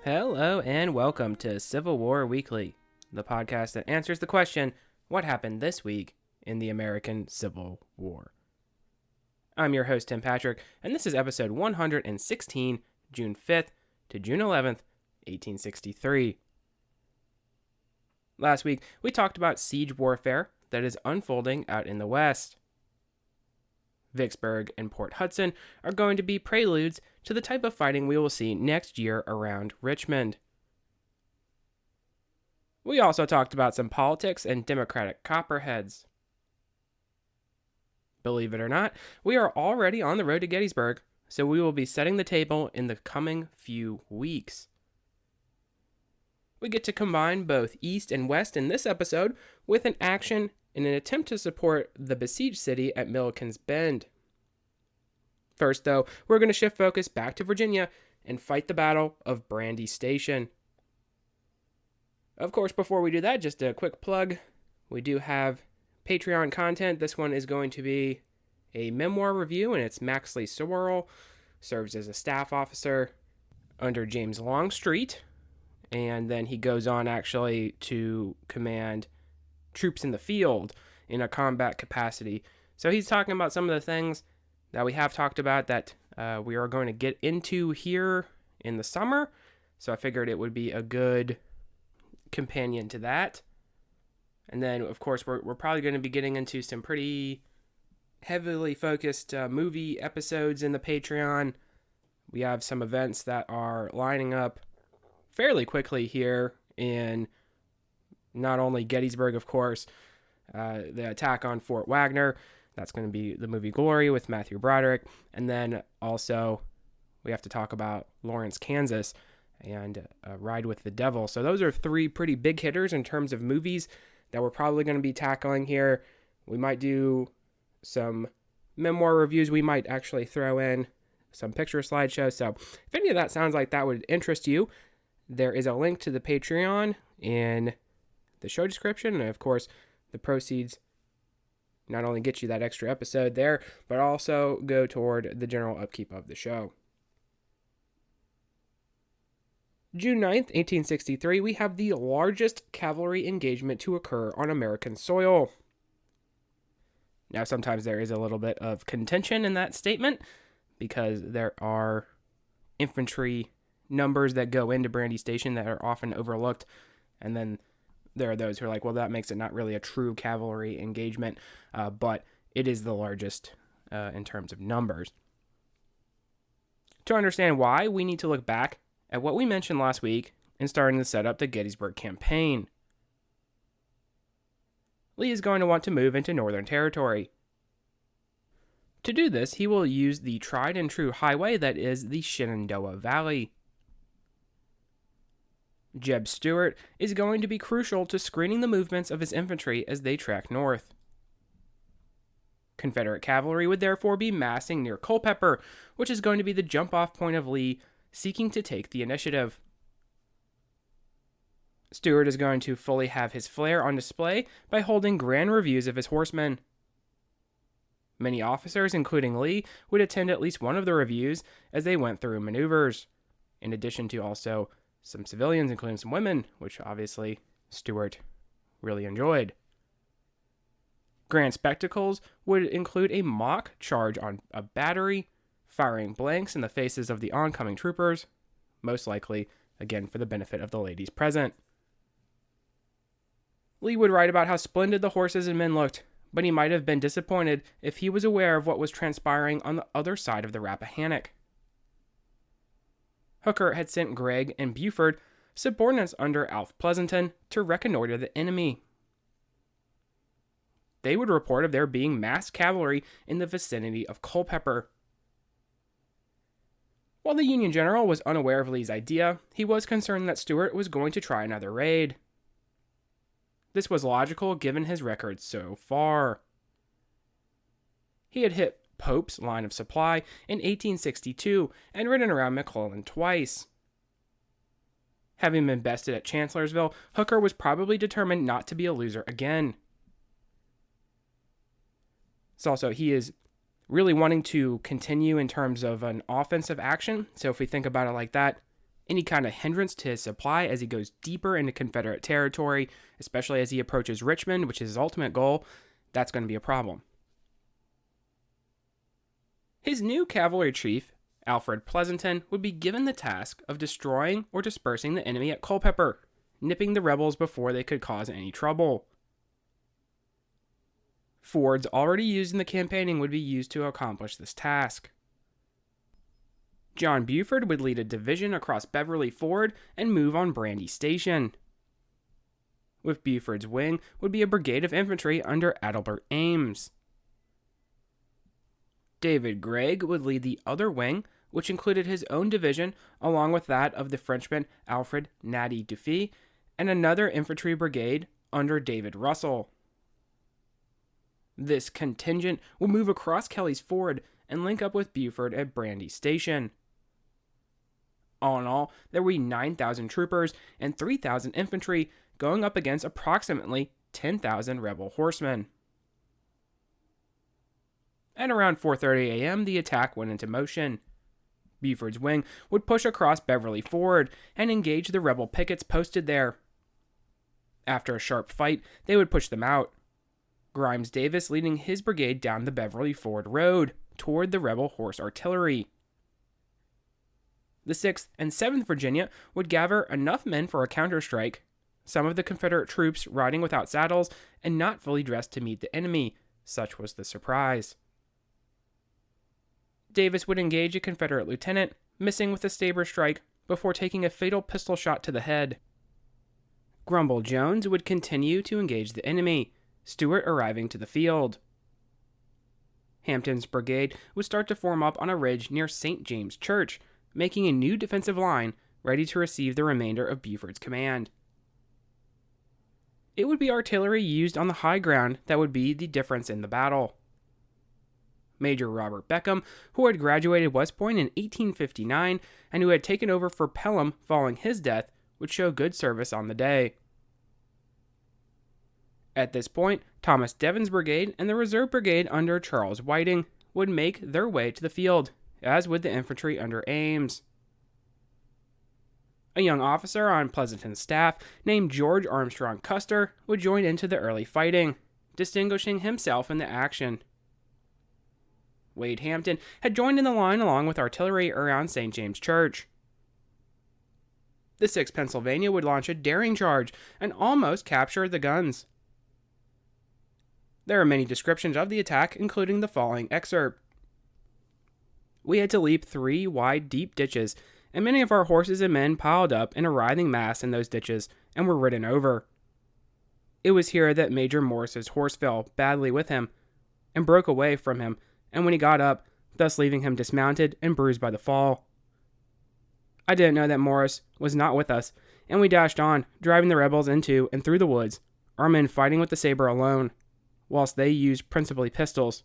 Hello and welcome to Civil War Weekly, the podcast that answers the question, what happened this week in the American Civil War? I'm your host, Tim Patrick, and this is episode 116, June 5th to June 11th, 1863. Last week, we talked about siege warfare that is unfolding out in the West. Vicksburg and Port Hudson are going to be preludes to the type of fighting we will see next year around Richmond. We also talked about some politics and Democratic copperheads. Believe it or not, we are already on the road to Gettysburg, so we will be setting the table in the coming few weeks. We get to combine both East and West in this episode with an action in an attempt to support the besieged city at Milliken's Bend. First, though, we're going to shift focus back to Virginia and fight the Battle of Brandy Station. Of course, before we do that, just a quick plug. We do have Patreon content. This one is going to be a memoir review, and it's Maxley Sorrell, serves as a staff officer under James Longstreet, and then he goes on actually to command troops in the field in a combat capacity. So he's talking about some of the things that we have talked about that we are going to get into here in the summer. So I figured it would be a good companion to that. And then, of course, we're probably going to be getting into some pretty heavily focused movie episodes in the Patreon. We have some events that are lining up fairly quickly here in not only Gettysburg, of course, the attack on Fort Wagner. That's going to be the movie Glory with Matthew Broderick. And then also we have to talk about Lawrence, Kansas and Ride with the Devil. So those are three pretty big hitters in terms of movies that we're probably going to be tackling here. We might do some memoir reviews. We might actually throw in some picture slideshows. So if any of that sounds like that would interest you, there is a link to the Patreon in the show description. And of course, the proceeds not only get you that extra episode there, but also go toward the general upkeep of the show. June 9th, 1863, we have the largest cavalry engagement to occur on American soil. Now, sometimes there is a little bit of contention in that statement because there are infantry numbers that go into Brandy Station that are often overlooked, and then there are those who are like, well, that makes it not really a true cavalry engagement, but it is the largest in terms of numbers. To understand why, we need to look back at what we mentioned last week in starting to set up the Gettysburg campaign. Lee is going to want to move into Northern Territory. To do this, he will use the tried and true highway that is the Shenandoah Valley. Jeb Stuart is going to be crucial to screening the movements of his infantry as they trek north. Confederate cavalry would therefore be massing near Culpeper, which is going to be the jump-off point of Lee seeking to take the initiative. Stuart is going to fully have his flair on display by holding grand reviews of his horsemen. Many officers, including Lee, would attend at least one of the reviews as they went through maneuvers, in addition to also some civilians, including some women, which obviously Stuart really enjoyed. Grand spectacles would include a mock charge on a battery, firing blanks in the faces of the oncoming troopers, most likely, again, for the benefit of the ladies present. Lee would write about how splendid the horses and men looked, but he might have been disappointed if he was aware of what was transpiring on the other side of the Rappahannock. Hooker had sent Gregg and Buford, subordinates under Alf Pleasanton, to reconnoiter the enemy. They would report of there being massed cavalry in the vicinity of Culpeper. While the Union general was unaware of Lee's idea, he was concerned that Stuart was going to try another raid. This was logical given his record so far. He had hit Pope's line of supply in 1862 and ridden around McClellan twice. Having been bested at Chancellorsville, Hooker was probably determined not to be a loser again. It's also, he is really wanting to continue in terms of an offensive action. So if we think about it like that, Any kind of hindrance to his supply as he goes deeper into Confederate territory, especially as he approaches Richmond, which is his ultimate goal, that's going to be a problem. His new cavalry chief, Alfred Pleasonton, would be given the task of destroying or dispersing the enemy at Culpeper, nipping the rebels before they could cause any trouble. Fords already used in the campaigning would be used to accomplish this task. John Buford would lead a division across Beverly Ford and move on Brandy Station. With Buford's wing would be a brigade of infantry under Adelbert Ames. David Gregg would lead the other wing, which included his own division along with that of the Frenchman Alfred Natty Dufee and another infantry brigade under David Russell. This contingent will move across Kelly's Ford and link up with Buford at Brandy Station. All in all, there will be 9,000 troopers and 3,000 infantry going up against approximately 10,000 rebel horsemen. At around 4:30 a.m., the attack went into motion. Buford's wing would push across Beverly Ford and engage the rebel pickets posted there. After a sharp fight, they would push them out. Grimes Davis leading his brigade down the Beverly Ford Road toward the rebel horse artillery. The 6th and 7th Virginia would gather enough men for a counterstrike, some of the Confederate troops riding without saddles and not fully dressed to meet the enemy. Such was the surprise. Davis would engage a Confederate lieutenant, missing with a saber strike before taking a fatal pistol shot to the head. Grumble Jones would continue to engage the enemy, Stuart arriving to the field. Hampton's brigade would start to form up on a ridge near St. James Church, making a new defensive line ready to receive the remainder of Buford's command. It would be artillery used on the high ground that would be the difference in the battle. Major Robert Beckham, who had graduated West Point in 1859 and who had taken over for Pelham following his death, would show good service on the day. At this point, Thomas Devon's brigade and the reserve brigade under Charles Whiting would make their way to the field, as would the infantry under Ames. A young officer on Pleasonton's staff named George Armstrong Custer would join into the early fighting, distinguishing himself in the action. Wade Hampton had joined in the line along with artillery around St. James Church. The 6th Pennsylvania would launch a daring charge and almost capture the guns. There are many descriptions of the attack, including the following excerpt. We had to leap 3 wide, deep ditches, and many of our horses and men piled up in a writhing mass in those ditches and were ridden over. It was here that Major Morris's horse fell badly with him and broke away from him, and when he got up, thus leaving him dismounted and bruised by the fall. I didn't know that Morris was not with us, and we dashed on, driving the rebels into and through the woods, our men fighting with the saber alone, whilst they used principally pistols.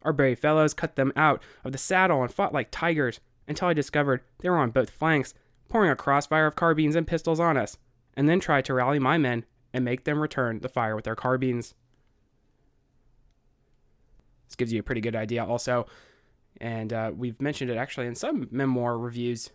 Our brave fellows cut them out of the saddle and fought like tigers, until I discovered they were on both flanks, pouring a crossfire of carbines and pistols on us, and then tried to rally my men and make them return the fire with their carbines. This gives you a pretty good idea also, and we've mentioned it actually in some memoir reviews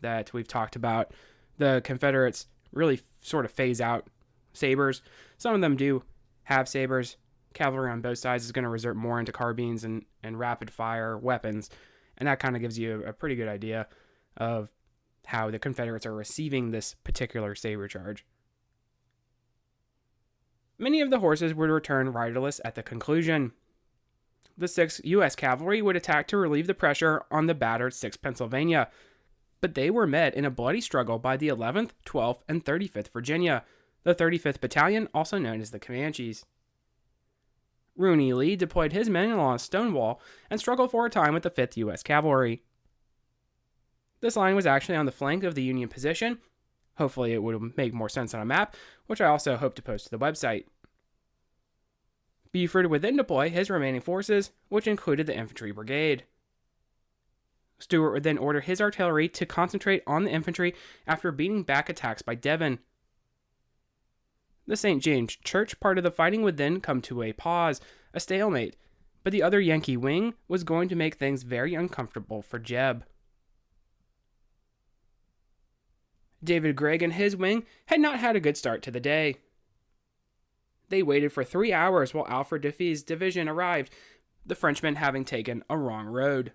that we've talked about. The Confederates really sort of phase out sabers. Some of them do have sabers. Cavalry on both sides is going to resort more into carbines and rapid fire weapons, and that kind of gives you a pretty good idea of how the Confederates are receiving this particular saber charge. Many of the horses would return riderless at the conclusion. The 6th U.S. Cavalry would attack to relieve the pressure on the battered 6th Pennsylvania, but they were met in a bloody struggle by the 11th, 12th, and 35th Virginia, the 35th Battalion, also known as the Comanches. Rooney Lee deployed his men along Stonewall and struggled for a time with the 5th U.S. Cavalry. This line was actually on the flank of the Union position. Hopefully it would make more sense on a map, which I also hope to post to the website. Buford would then deploy his remaining forces, which included the infantry brigade. Stuart would then order his artillery to concentrate on the infantry after beating back attacks by Devon. The St. James Church part of the fighting would then come to a pause, a stalemate, but the other Yankee wing was going to make things very uncomfortable for Jeb. David Gregg and his wing had not had a good start to the day. They waited for 3 hours while Alfred Duffy's division arrived, the Frenchmen having taken a wrong road.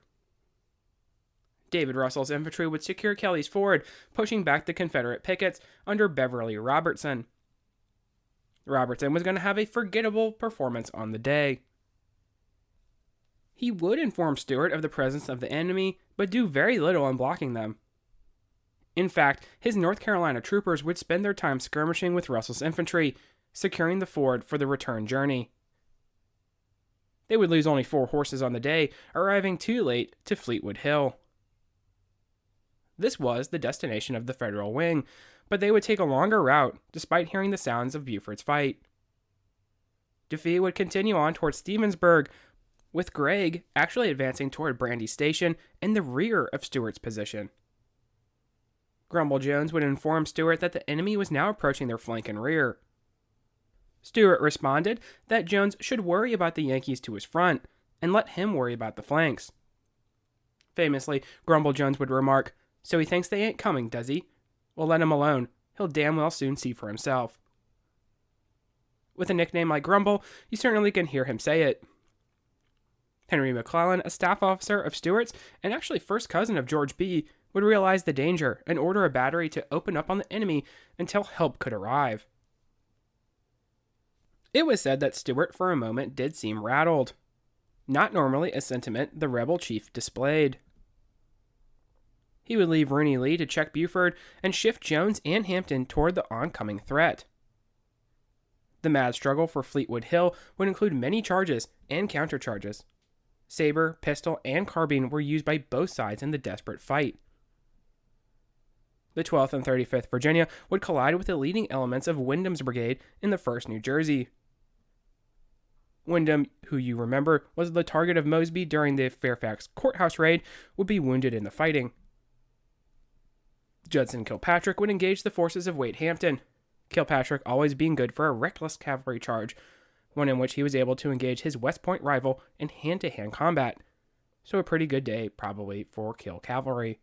David Russell's infantry would secure Kelly's Ford, pushing back the Confederate pickets under Beverly Robertson. Robertson was going to have a forgettable performance on the day. He would inform Stuart of the presence of the enemy, but do very little in blocking them. In fact, his North Carolina troopers would spend their time skirmishing with Russell's infantry, securing the ford for the return journey. They would lose only 4 horses on the day, arriving too late to Fleetwood Hill. This was the destination of the Federal wing, but they would take a longer route despite hearing the sounds of Buford's fight. Duffy would continue on toward Stevensburg, with Gregg actually advancing toward Brandy Station in the rear of Stuart's position. Grumble Jones would inform Stuart that the enemy was now approaching their flank and rear. Stuart responded that Jones should worry about the Yankees to his front and let him worry about the flanks. Famously, Grumble Jones would remark, "So he thinks they ain't coming, does he? Well, let him alone. He'll damn well soon see for himself." With a nickname like Grumble, you certainly can hear him say it. Henry McClellan, a staff officer of Stuart's and actually first cousin of George B., would realize the danger and order a battery to open up on the enemy until help could arrive. It was said that Stuart for a moment did seem rattled. Not normally a sentiment the rebel chief displayed. He would leave Rooney Lee to check Buford and shift Jones and Hampton toward the oncoming threat. The mad struggle for Fleetwood Hill would include many charges and countercharges. Saber, pistol, and carbine were used by both sides in the desperate fight. The 12th and 35th Virginia would collide with the leading elements of Wyndham's brigade in the 1st New Jersey. Wyndham, who you remember was the target of Mosby during the Fairfax courthouse raid, would be wounded in the fighting. Judson Kilpatrick would engage the forces of Wade Hampton, Kilpatrick always being good for a reckless cavalry charge, one in which he was able to engage his West Point rival in hand-to-hand combat. So a pretty good day, probably, for Kill cavalry.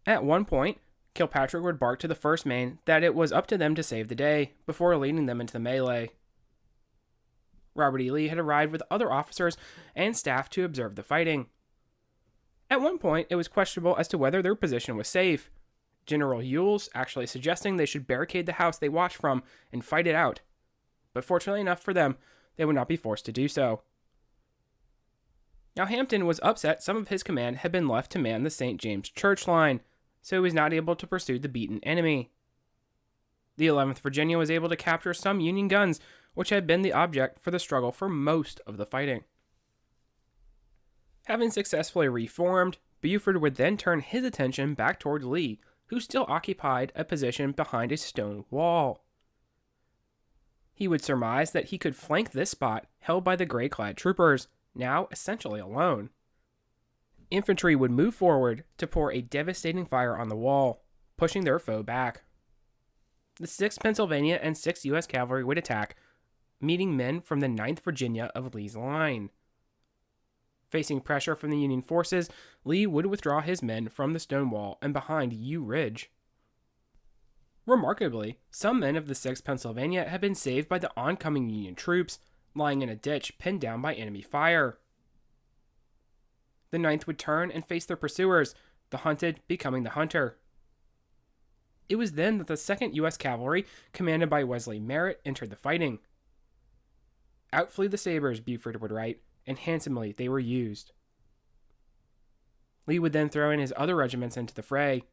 At one point, Kilpatrick would bark to the 1st Maine that it was up to them to save the day, before leading them into the melee. Robert E. Lee had arrived with other officers and staff to observe the fighting. At one point, it was questionable as to whether their position was safe, General Ewell's actually suggesting they should barricade the house they watched from and fight it out. But fortunately enough for them, they would not be forced to do so. Now Hampton was upset some of his command had been left to man the St. James Church line, so he was not able to pursue the beaten enemy. The 11th Virginia was able to capture some Union guns, which had been the object for the struggle for most of the fighting. Having successfully reformed, Buford would then turn his attention back toward Lee, who still occupied a position behind a stone wall. He would surmise that he could flank this spot held by the gray-clad troopers, now essentially alone. Infantry would move forward to pour a devastating fire on the wall, pushing their foe back. The 6th Pennsylvania and 6th U.S. Cavalry would attack, meeting men from the 9th Virginia of Lee's line. Facing pressure from the Union forces, Lee would withdraw his men from the stone wall and behind U Ridge. Remarkably, some men of the 6th Pennsylvania had been saved by the oncoming Union troops, lying in a ditch pinned down by enemy fire. The 9th would turn and face their pursuers, the hunted becoming the hunter. It was then that the 2nd U.S. Cavalry, commanded by Wesley Merritt, entered the fighting. Out flew the sabers, Buford would write, and handsomely they were used. Lee would then throw in his other regiments into the fray.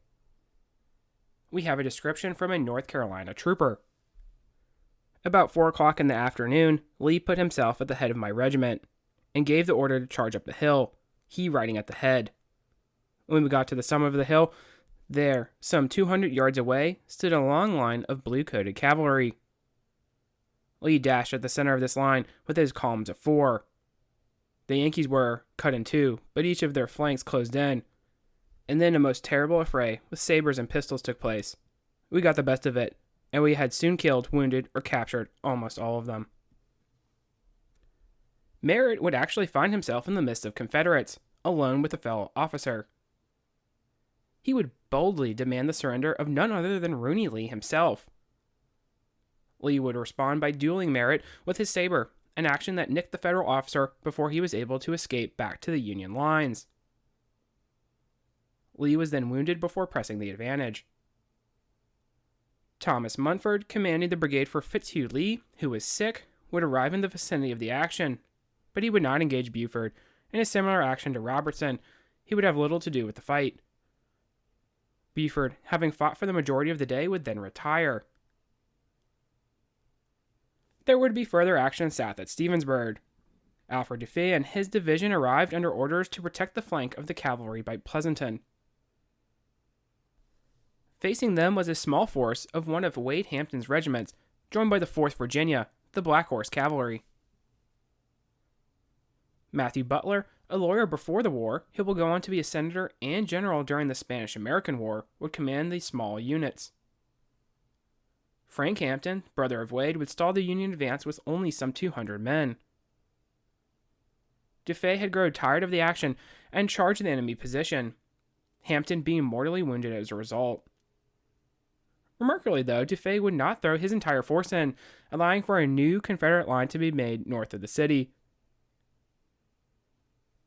We have a description from a North Carolina trooper. About 4 o'clock in the afternoon, Lee put himself at the head of my regiment, and gave the order to charge up the hill, he riding at the head. When we got to the summit of the hill, there, some 200 yards away, stood a long line of blue-coated cavalry. Lee dashed at the center of this line with his columns of 4. The Yankees were cut in 2, but each of their flanks closed in. And then a most terrible affray with sabers and pistols took place. We got the best of it, and we had soon killed, wounded, or captured almost all of them. Merritt would actually find himself in the midst of Confederates, alone with a fellow officer. he would boldly demand the surrender of none other than Rooney Lee himself. Lee would respond by dueling Merritt with his saber, an action that nicked the federal officer before he was able to escape back to the Union lines. Lee was then wounded before pressing the advantage. Thomas Munford, commanding the brigade for Fitzhugh Lee, who was sick, would arrive in the vicinity of the action, but he would not engage Buford. In a similar action to Robertson, he would have little to do with the fight. Buford, having fought for the majority of the day, would then retire. There would be further action south at Stevensburg. Alfred Dufay and his division arrived under orders to protect the flank of the cavalry by Pleasanton. Facing them was a small force of one of Wade Hampton's regiments, joined by the 4th Virginia, the Black Horse Cavalry. Matthew Butler, a lawyer before the war, who will go on to be a senator and general during the Spanish-American War, would command these small units. Frank Hampton, brother of Wade, would stall the Union advance with only some 200 men. Dufay had grown tired of the action and charged the enemy position, Hampton being mortally wounded as a result. Remarkably, though, Dufay would not throw his entire force in, allowing for a new Confederate line to be made north of the city.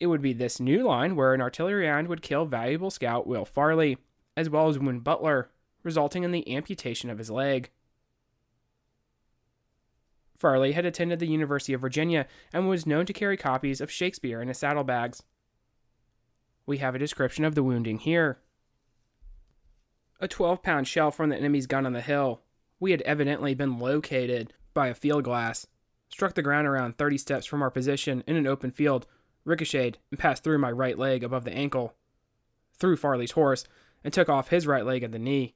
It would be this new line where an artillery round would kill valuable scout Will Farley, as well as wound Butler, resulting in the amputation of his leg. Farley had attended the University of Virginia and was known to carry copies of Shakespeare in his saddlebags. We have a description of the wounding here. A 12-pound shell from the enemy's gun on the hill, we had evidently been located by a field glass, struck the ground around 30 steps from our position in an open field, ricocheted, and passed through my right leg above the ankle, through Farley's horse, and took off his right leg at the knee.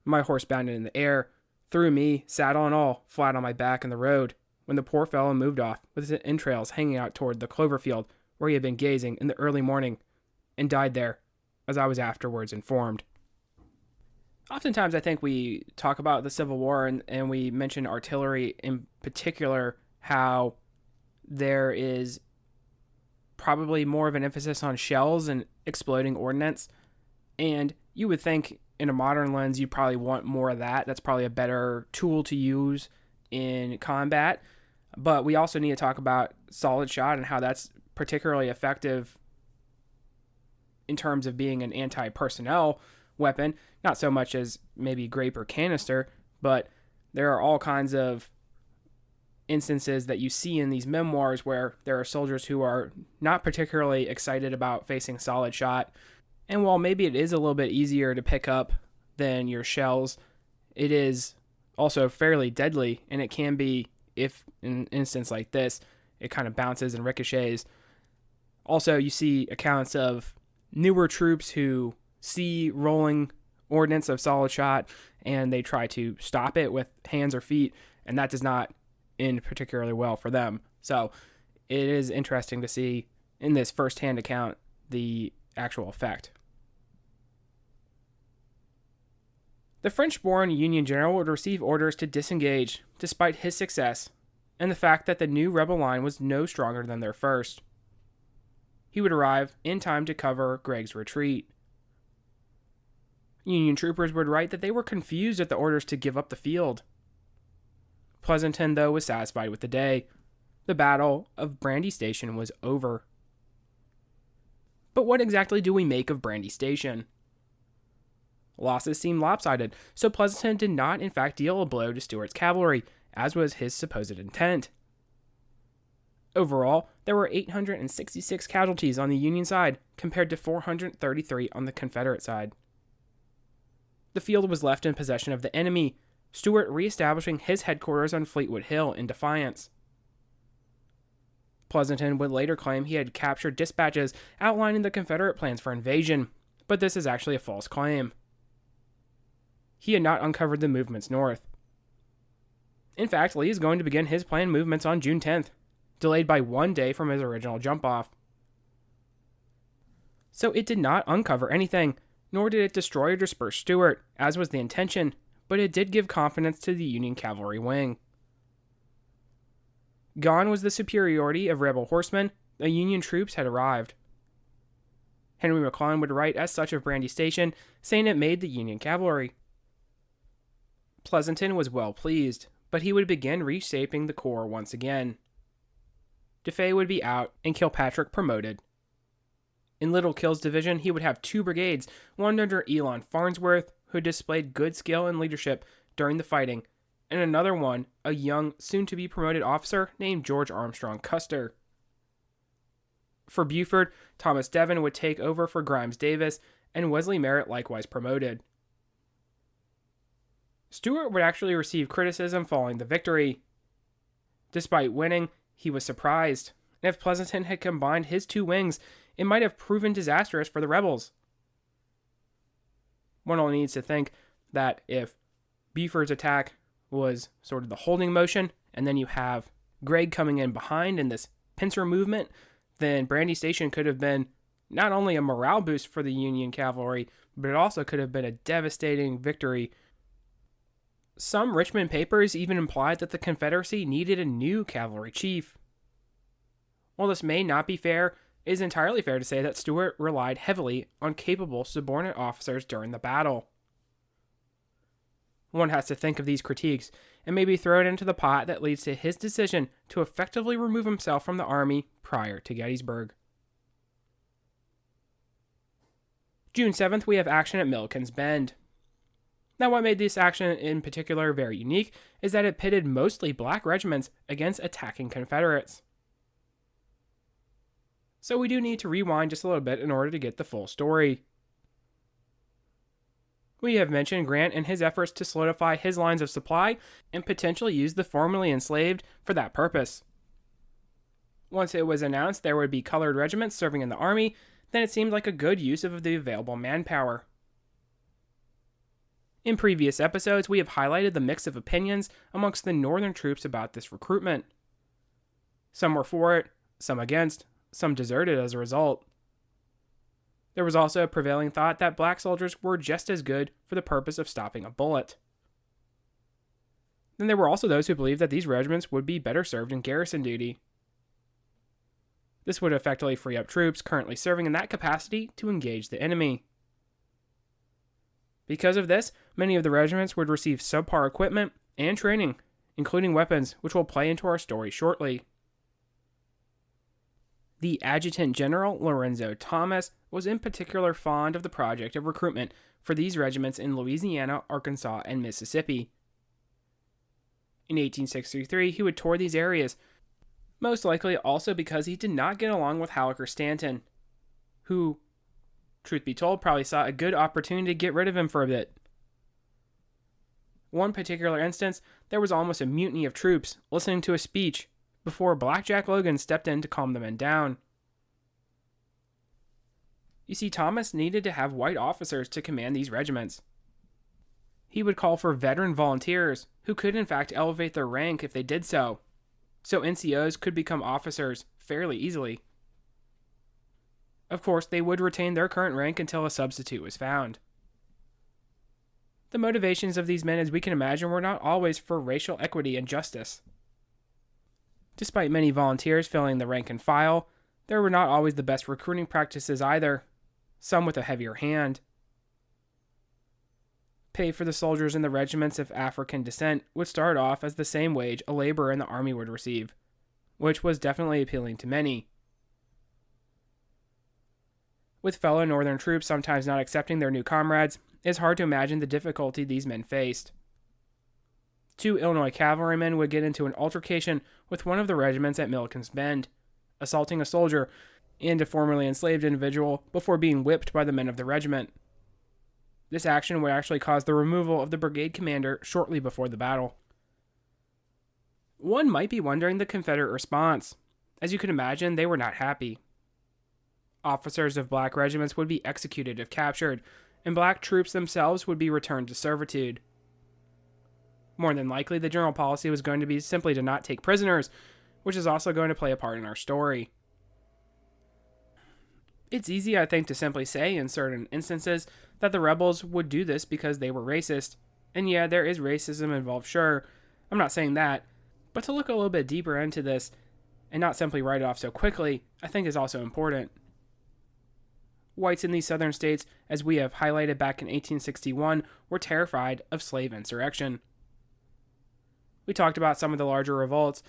My horse bounded in the air, threw me, saddle and all, flat on my back in the road, when the poor fellow moved off with his entrails hanging out toward the clover field where he had been gazing in the early morning, and died there, as I was afterwards informed. Oftentimes, I think we talk about the Civil War and we mention artillery in particular, how there is probably more of an emphasis on shells and exploding ordnance. And you would think in a modern lens, you probably want more of that. That's probably a better tool to use in combat. But we also need to talk about solid shot and how that's particularly effective in terms of being an anti-personnel weapon, not so much as maybe grape or canister, but there are all kinds of instances that you see in these memoirs where there are soldiers who are not particularly excited about facing solid shot. And while maybe it is a little bit easier to pick up than your shells, it is also fairly deadly, and it can be, if in an instance like this, it kind of bounces and ricochets. Also, you see accounts of newer troops who see rolling ordnance of solid shot and they try to stop it with hands or feet, and that does not end particularly well for them. So it is interesting to see in this first-hand account the actual effect. The French-born Union general would receive orders to disengage despite his success and the fact that the new rebel line was no stronger than their first. He would arrive in time to cover Gregg's retreat. Union troopers would write that they were confused at the orders to give up the field. Pleasanton, though, was satisfied with the day. The Battle of Brandy Station was over. But what exactly do we make of Brandy Station? Losses seemed lopsided, so Pleasanton did not in fact deal a blow to Stuart's cavalry, as was his supposed intent. Overall, there were 866 casualties on the Union side, compared to 433 on the Confederate side. The field was left in possession of the enemy, Stuart reestablishing his headquarters on Fleetwood Hill in defiance. Pleasanton would later claim he had captured dispatches outlining the Confederate plans for invasion, but this is actually a false claim. He had not uncovered the movements north. In fact, Lee is going to begin his planned movements on June 10th, delayed by 1 day from his original jump-off. So it did not uncover anything, nor did it destroy or disperse Stuart, as was the intention, but it did give confidence to the Union cavalry wing. Gone was the superiority of rebel horsemen. The Union troops had arrived. Henry McClellan would write as such of Brandy Station, saying it made the Union cavalry. Pleasanton was well pleased, but he would begin reshaping the corps once again. DeFay would be out and Kilpatrick promoted. In Little Kill's division, he would have 2 brigades, one under Elon Farnsworth, who displayed good skill and leadership during the fighting, and another one, a young, soon-to-be promoted officer named George Armstrong Custer. For Buford, Thomas Devon would take over for Grimes Davis, and Wesley Merritt likewise promoted. Stuart would actually receive criticism following the victory. Despite winning, he was surprised, and if Pleasanton had combined his 2 wings, it might have proven disastrous for the rebels. One only needs to think that if Buford's attack was sort of the holding motion, and then you have Gregg coming in behind in this pincer movement, then Brandy Station could have been not only a morale boost for the Union cavalry, but it also could have been a devastating victory. Some Richmond papers even implied that the Confederacy needed a new cavalry chief. While this may not be fair, it is entirely fair to say that Stuart relied heavily on capable subordinate officers during the battle. One has to think of these critiques and maybe throw it into the pot that leads to his decision to effectively remove himself from the army prior to Gettysburg. June 7th, we have action at Milliken's Bend. Now, what made this action in particular very unique is that it pitted mostly black regiments against attacking Confederates. So we do need to rewind just a little bit in order to get the full story. We have mentioned Grant and his efforts to solidify his lines of supply and potentially use the formerly enslaved for that purpose. Once it was announced there would be colored regiments serving in the army, then it seemed like a good use of the available manpower. In previous episodes, we have highlighted the mix of opinions amongst the Northern troops about this recruitment. Some were for it, some against, some deserted as a result. There was also a prevailing thought that black soldiers were just as good for the purpose of stopping a bullet. Then there were also those who believed that these regiments would be better served in garrison duty. This would effectively free up troops currently serving in that capacity to engage the enemy. Because of this, many of the regiments would receive subpar equipment and training, including weapons, which will play into our story shortly. The Adjutant General Lorenzo Thomas was in particular fond of the project of recruitment for these regiments in Louisiana, Arkansas, and Mississippi. In 1863, he would tour these areas, most likely also because he did not get along with Hallecker Stanton, who, truth be told, probably saw a good opportunity to get rid of him for a bit. One particular instance, there was almost a mutiny of troops listening to a speech before Blackjack Logan stepped in to calm the men down. You see, Thomas needed to have white officers to command these regiments. He would call for veteran volunteers who could in fact elevate their rank if they did so NCOs could become officers fairly easily. Of course, they would retain their current rank until a substitute was found. The motivations of these men, as we can imagine, were not always for racial equity and justice. Despite many volunteers filling the rank and file, there were not always the best recruiting practices either, some with a heavier hand. Pay for the soldiers in the regiments of African descent would start off as the same wage a laborer in the army would receive, which was definitely appealing to many. With fellow Northern troops sometimes not accepting their new comrades, it is hard to imagine the difficulty these men faced. 2 Illinois cavalrymen would get into an altercation with one of the regiments at Milliken's Bend, assaulting a soldier and a formerly enslaved individual before being whipped by the men of the regiment. This action would actually cause the removal of the brigade commander shortly before the battle. One might be wondering the Confederate response. As you can imagine, they were not happy. Officers of black regiments would be executed if captured, and black troops themselves would be returned to servitude. More than likely, the general policy was going to be simply to not take prisoners, which is also going to play a part in our story. It's easy, I think, to simply say in certain instances that the rebels would do this because they were racist. And yeah, there is racism involved, sure. I'm not saying that. But to look a little bit deeper into this and not simply write it off so quickly, I think is also important. whites in these southern states, as we have highlighted back in 1861, were terrified of slave insurrection. We talked about some of the larger revolts,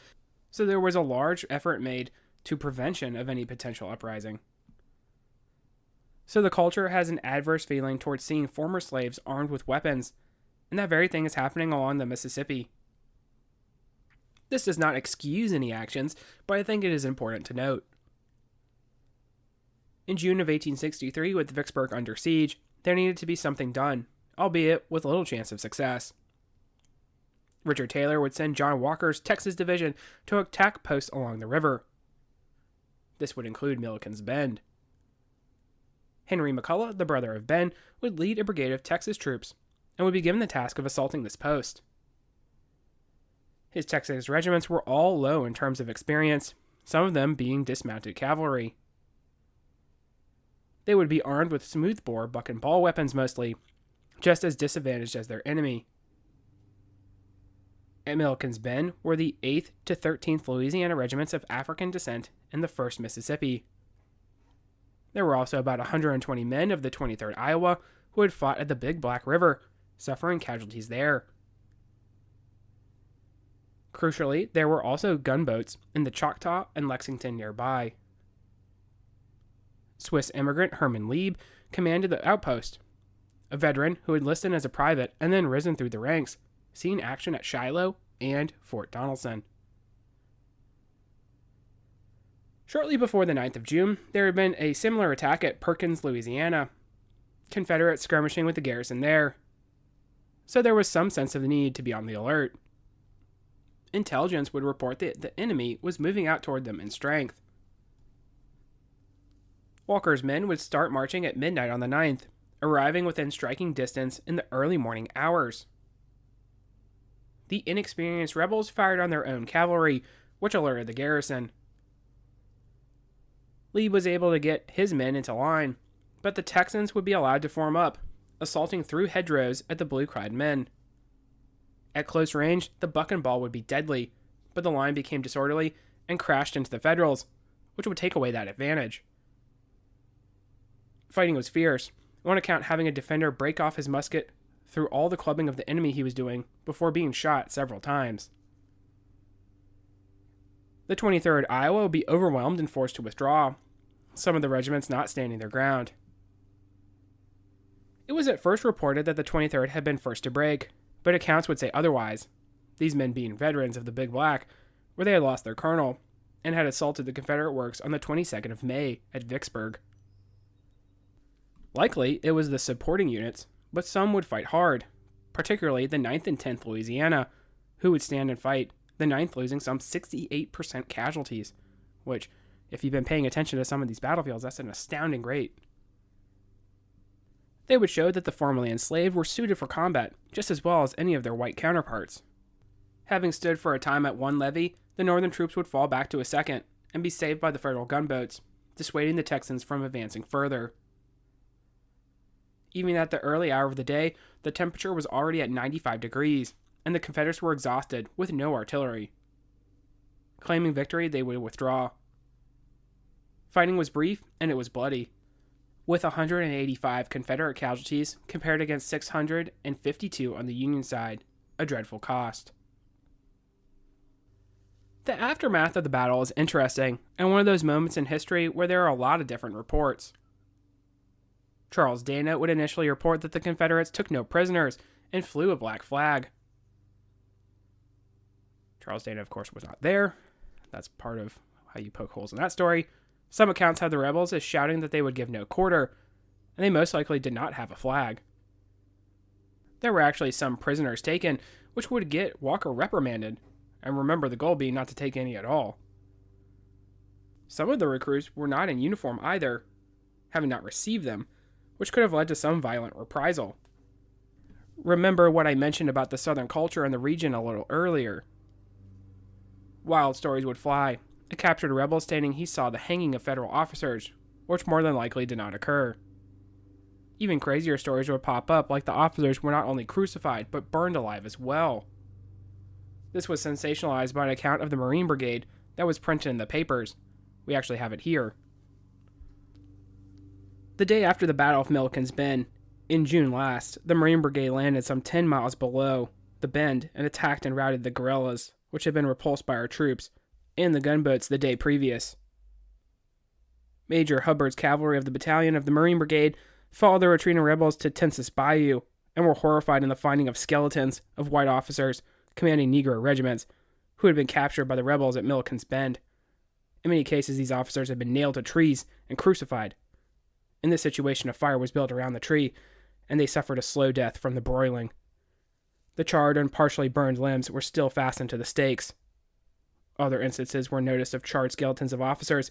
so there was a large effort made to prevention of any potential uprising. So the culture has an adverse feeling towards seeing former slaves armed with weapons, and that very thing is happening along the Mississippi. This does not excuse any actions, but I think it is important to note. In June of 1863, with Vicksburg under siege, there needed to be something done, albeit with little chance of success. Richard Taylor would send John Walker's Texas Division to attack posts along the river. This would include Milliken's Bend. Henry McCullough, the brother of Ben, would lead a brigade of Texas troops and would be given the task of assaulting this post. His Texas regiments were all low in terms of experience, some of them being dismounted cavalry. They would be armed with smoothbore buck and ball weapons mostly, just as disadvantaged as their enemy. At Milliken's Bend were the 8th to 13th Louisiana regiments of African descent and the 1st Mississippi. There were also about 120 men of the 23rd Iowa who had fought at the Big Black River, suffering casualties there. Crucially, there were also gunboats in the Choctaw and Lexington nearby. Swiss immigrant Herman Lieb commanded the outpost, a veteran who had enlisted as a private and then risen through the ranks, seen action at Shiloh and Fort Donelson. Shortly before the 9th of June, there had been a similar attack at Perkins, Louisiana, Confederates skirmishing with the garrison there. So there was some sense of the need to be on the alert. Intelligence would report that the enemy was moving out toward them in strength. Walker's men would start marching at midnight on the 9th, arriving within striking distance in the early morning hours. The inexperienced rebels fired on their own cavalry, which alerted the garrison. Lee was able to get his men into line, but the Texans would be allowed to form up, assaulting through hedgerows at the blue-clad men. At close range, the buck and ball would be deadly, but the line became disorderly and crashed into the Federals, which would take away that advantage. Fighting was fierce, one account having a defender break off his musket through all the clubbing of the enemy he was doing before being shot several times. The 23rd Iowa would be overwhelmed and forced to withdraw, some of the regiments not standing their ground. It was at first reported that the 23rd had been first to break, but accounts would say otherwise, these men being veterans of the Big Black, where they had lost their colonel, and had assaulted the Confederate works on the 22nd of May at Vicksburg. Likely, it was the supporting units, but some would fight hard, particularly the 9th and 10th Louisiana, who would stand and fight, the 9th losing some 68% casualties, which, if you've been paying attention to some of these battlefields, that's an astounding rate. They would show that the formerly enslaved were suited for combat just as well as any of their white counterparts. Having stood for a time at one levee, the northern troops would fall back to a second and be saved by the Federal gunboats, dissuading the Texans from advancing further. Even at the early hour of the day, the temperature was already at 95 degrees, and the Confederates were exhausted with no artillery. Claiming victory, they would withdraw. Fighting was brief, and it was bloody, with 185 Confederate casualties compared against 652 on the Union side, a dreadful cost. The aftermath of the battle is interesting, and one of those moments in history where there are a lot of different reports. Charles Dana would initially report that the Confederates took no prisoners and flew a black flag. Charles Dana, of course, was not there. That's part of how you poke holes in that story. Some accounts have the rebels as shouting that they would give no quarter, and they most likely did not have a flag. There were actually some prisoners taken, which would get Walker reprimanded, and remember the goal being not to take any at all. Some of the recruits were not in uniform either, having not received them, which could have led to some violent reprisal. Remember what I mentioned about the Southern culture in the region a little earlier. Wild stories would fly. A captured rebel stating he saw the hanging of federal officers, which more than likely did not occur. Even crazier stories would pop up, like the officers were not only crucified, but burned alive as well. This was sensationalized by an account of the Marine Brigade that was printed in the papers. We actually have it here. The day after the Battle of Milliken's Bend, in June last, the Marine Brigade landed some 10 miles below the bend and attacked and routed the guerrillas, which had been repulsed by our troops, and the gunboats the day previous. Major Hubbard's cavalry of the battalion of the Marine Brigade followed the retreating rebels to Tensas Bayou and were horrified in the finding of skeletons of white officers commanding Negro regiments who had been captured by the rebels at Milliken's Bend. In many cases, these officers had been nailed to trees and crucified. In this situation, a fire was built around the tree, and they suffered a slow death from the broiling. The charred and partially burned limbs were still fastened to the stakes. Other instances were noticed of charred skeletons of officers,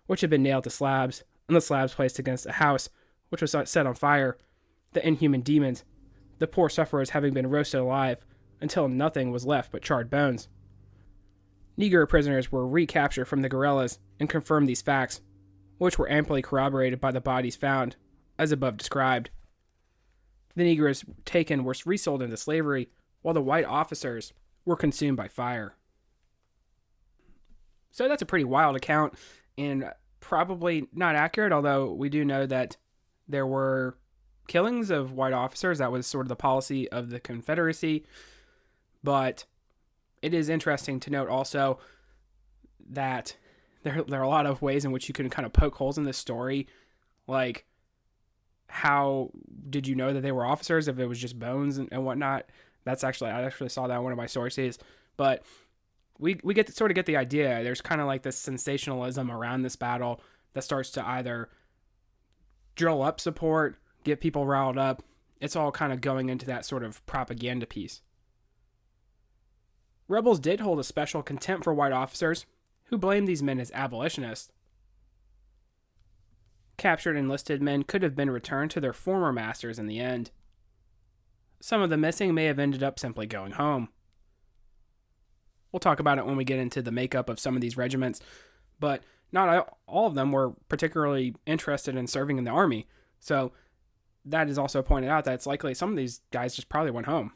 which had been nailed to slabs, and the slabs placed against a house, which was set on fire, the inhuman demons, the poor sufferers having been roasted alive, until nothing was left but charred bones. Negro prisoners were recaptured from the guerrillas and confirmed these facts, which were amply corroborated by the bodies found, as above described. The Negroes taken were resold into slavery, while the white officers were consumed by fire. So that's a pretty wild account, and probably not accurate, although we do know that there were killings of white officers. That was sort of the policy of the Confederacy. But it is interesting to note also that there are a lot of ways in which you can kind of poke holes in this story. Like, how did you know that they were officers if it was just bones and whatnot? I actually saw that in one of my sources. But we get to sort of get the idea. There's kind of like this sensationalism around this battle that starts to either drill up support, get people riled up. It's all kind of going into that sort of propaganda piece. Rebels did hold a special contempt for white officers, who blamed these men as abolitionists. Captured enlisted men could have been returned to their former masters in the end. Some of the missing may have ended up simply going home. We'll talk about it when we get into the makeup of some of these regiments, but not all of them were particularly interested in serving in the army, so that is also pointed out that it's likely some of these guys just probably went home.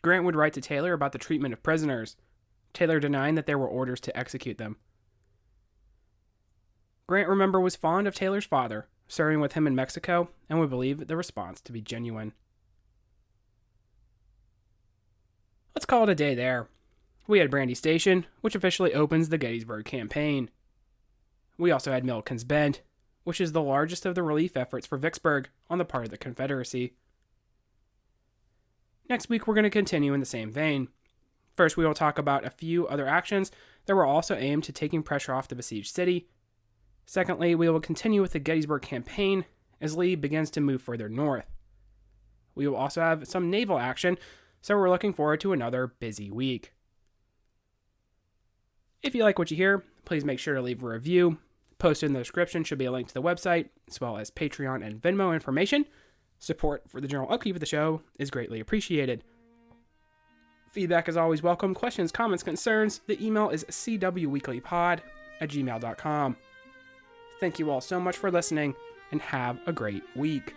Grant would write to Taylor about the treatment of prisoners, Taylor denying that there were orders to execute them. Grant, remember, was fond of Taylor's father, serving with him in Mexico, and would believe the response to be genuine. Let's call it a day there. We had Brandy Station, which officially opens the Gettysburg Campaign. We also had Milliken's Bend, which is the largest of the relief efforts for Vicksburg on the part of the Confederacy. Next week, we're going to continue in the same vein. First, we will talk about a few other actions that were also aimed to taking pressure off the besieged city. Secondly, we will continue with the Gettysburg Campaign as Lee begins to move further north. We will also have some naval action, so we're looking forward to another busy week. If you like what you hear, please make sure to leave a review. Posted in the description should be a link to the website, as well as Patreon and Venmo information. Support for the general upkeep of the show is greatly appreciated. Feedback is always welcome. Questions, comments, concerns. The email is cwweeklypod@gmail.com. Thank you all so much for listening, and have a great week.